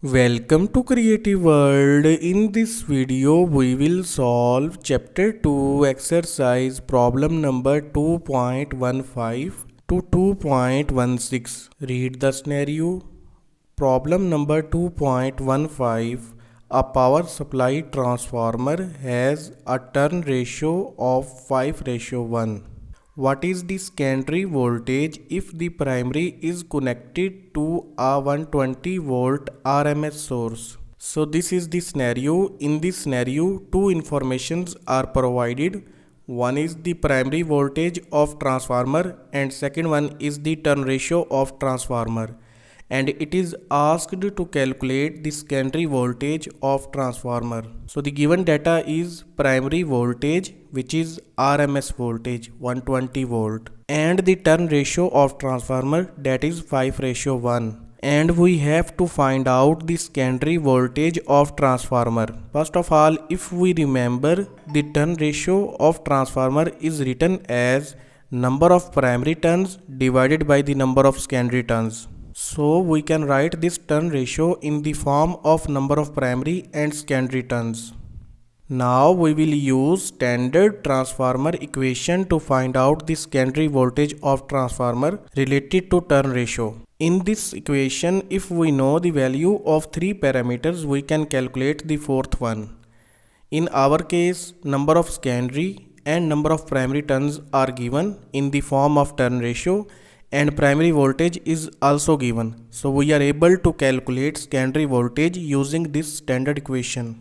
Welcome to Creative World. In this video, we will solve Chapter 2 exercise problem number 2.15 to 2.16. Read the scenario. Problem number 2.15. A power supply transformer has a turn ratio of 5:1. What is the secondary voltage if the primary is connected to a 120 volt RMS source? So this is the scenario. In this scenario, two informations are provided. One is the primary voltage of transformer and second one is the turn ratio of transformer. And it is asked to calculate the secondary voltage of transformer. So the given data is primary voltage, which is RMS voltage 120 volt, and the turn ratio of transformer, that is 5:1. And we have to find out the secondary voltage of transformer. First of all, if we remember, the turn ratio of transformer is written as number of primary turns divided by the number of secondary turns. So we can write this turn ratio in the form of number of primary and secondary turns. Now we will use standard transformer equation to find out the secondary voltage of transformer related to turn ratio. In this equation, if we know the value of three parameters, we can calculate the fourth one. In our case, number of secondary and number of primary turns are given in the form of turn ratio, and primary voltage is also given. So we are able to calculate secondary voltage using this standard equation.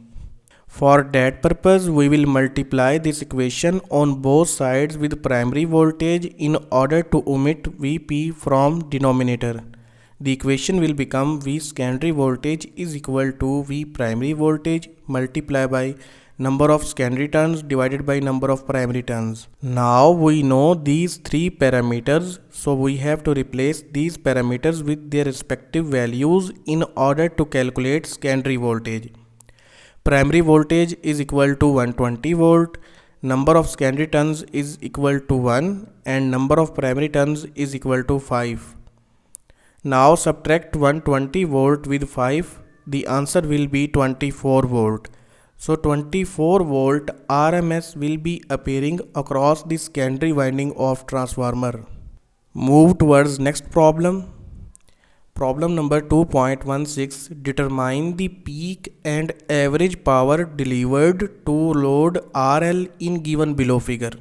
For that purpose, we will multiply this equation on both sides with primary voltage in order to omit Vp from denominator. The equation will become V secondary voltage is equal to V primary voltage multiplied by number of secondary turns divided by number of primary turns. Now we know these three parameters, so we have to replace these parameters with their respective values in order to calculate secondary voltage. Primary voltage is equal to 120 volt, number of secondary turns is equal to 1 and number of primary turns is equal to 5. Now subtract 120 volt with 5, the answer will be 24 volt. So 24 volt RMS will be appearing across the secondary winding of transformer. Move towards next problem. Problem number 2.16. Determine the peak and average power delivered to load RL in given below figure.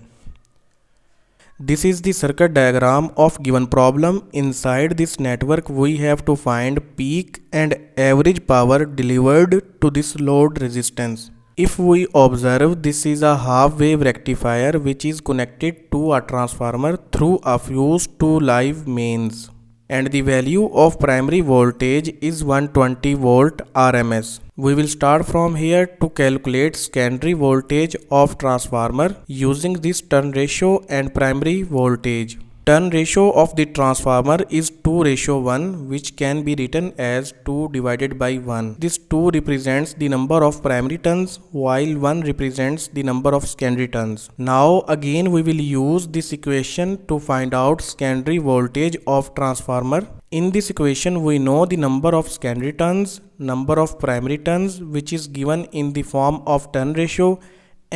This is the circuit diagram of given problem. Inside this network, we have to find peak and average power delivered to this load resistance. If we observe, this is a half wave rectifier which is connected to a transformer through a fuse to live mains. And the value of primary voltage is 120 volt RMS. We will start from here to calculate secondary voltage of transformer using this turn ratio and primary voltage. Turn ratio of the transformer is 2:1, which can be written as 2 divided by 1. This 2 represents the number of primary turns while 1 represents the number of secondary turns. Now again we will use this equation to find out secondary voltage of transformer. In this equation we know the number of secondary turns, number of primary turns, which is given in the form of turn ratio,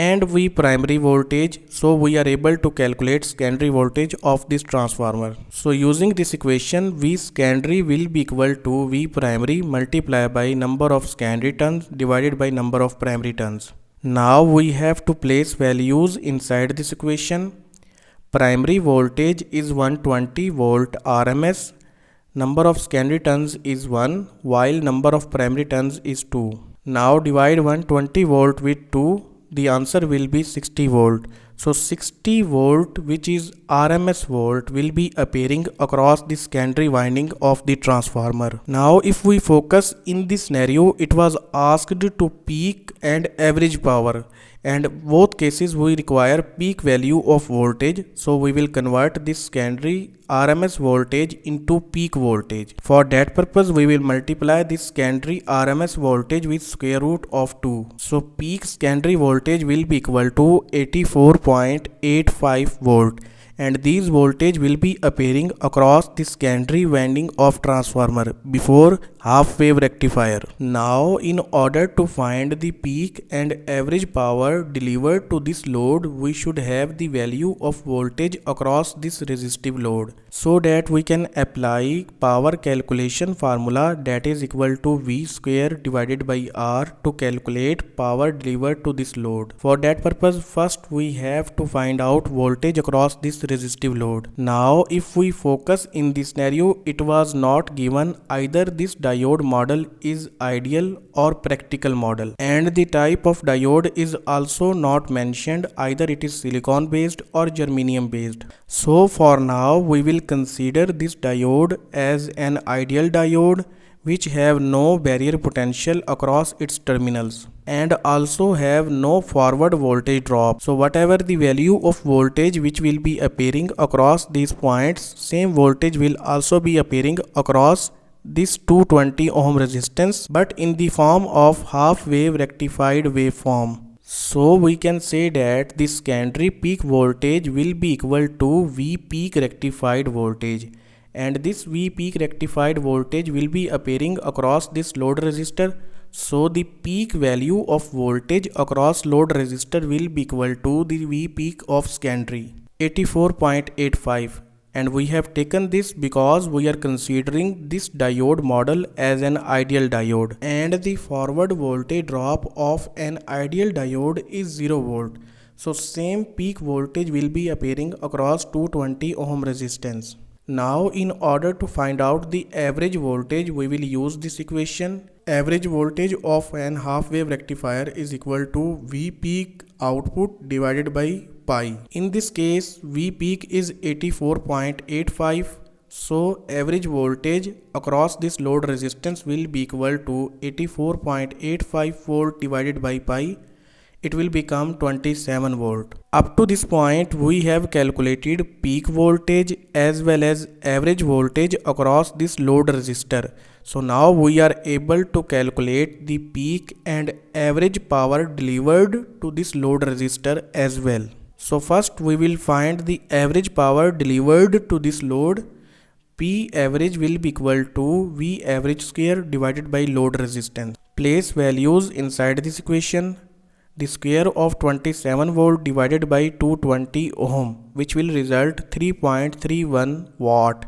and V primary voltage, so we are able to calculate secondary voltage of this transformer. So using this equation, V secondary will be equal to V primary multiplied by number of secondary turns divided by number of primary turns. Now we have to place values inside this equation. Primary voltage is 120 volt RMS. Number of secondary turns is 1 while number of primary turns is 2. Now divide 120 volt with 2. The answer will be 60 volt. So 60 volt, which is RMS volt, will be appearing across the secondary winding of the transformer. Now if we focus in this scenario, it was asked to peak and average power, and both cases we require peak value of voltage, so we will convert this secondary RMS voltage into peak voltage. For that purpose we will multiply this secondary RMS voltage with square root of 2. So peak secondary voltage will be equal to 84.85 volt, and these voltage will be appearing across the secondary winding of transformer before half wave rectifier. Now in order to find the peak and average power delivered to this load, we should have the value of voltage across this resistive load, so that we can apply power calculation formula, that is equal to V square divided by R, to calculate power delivered to this load. For that purpose, first we have to find out voltage across this resistive load. Now if we focus in this scenario, it was not given either this diode model is ideal or practical model, and the type of diode is also not mentioned, either it is silicon based or germanium based. So for now we will consider this diode as an ideal diode which have no barrier potential across its terminals and also have no forward voltage drop. So whatever the value of voltage which will be appearing across these points, same voltage will also be appearing across this 220 ohm resistance, but in the form of half wave rectified waveform. So we can say that this secondary peak voltage will be equal to V peak rectified voltage, and this V peak rectified voltage will be appearing across this load resistor. So the peak value of voltage across load resistor will be equal to the V peak of secondary 84.85, and we have taken this because we are considering this diode model as an ideal diode, and the forward voltage drop of an ideal diode is 0 volt. So same peak voltage will be appearing across 220 ohm resistance. Now in order to find out the average voltage, we will use this equation. Average voltage of an half wave rectifier is equal to V peak output divided by pi. In this case V peak is 84.85, so average voltage across this load resistance will be equal to 84.85 volt divided by pi. It will become 27 volt. Up to this point we have calculated peak voltage as well as average voltage across this load resistor. So now we are able to calculate the peak and average power delivered to this load resistor as well. So first we will find the average power delivered to this load. P average will be equal to V average square divided by load resistance. Place values inside this equation. The square of 27 volt divided by 220 ohm, which will result 3.31 watt.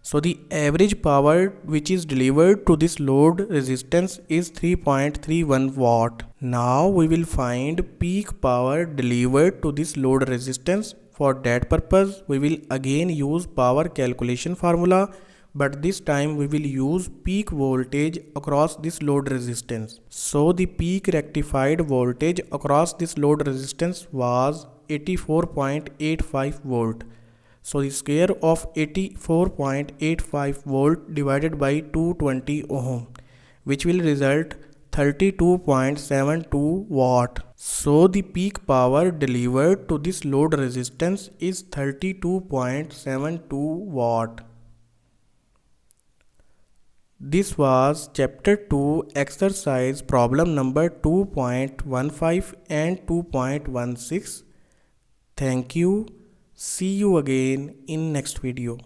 So the average power which is delivered to this load resistance is 3.31 watt. Now we will find peak power delivered to this load resistance. For that purpose we will again use power calculation formula, but this time we will use peak voltage across this load resistance. So the peak rectified voltage across this load resistance was 84.85 volt. So the square of 84.85 volt divided by 220 ohm, which will result 32.72 watt. So the peak power delivered to this load resistance is 32.72 watt. This was chapter 2 exercise problem number 2.15 and 2.16. Thank you. See you again in next video.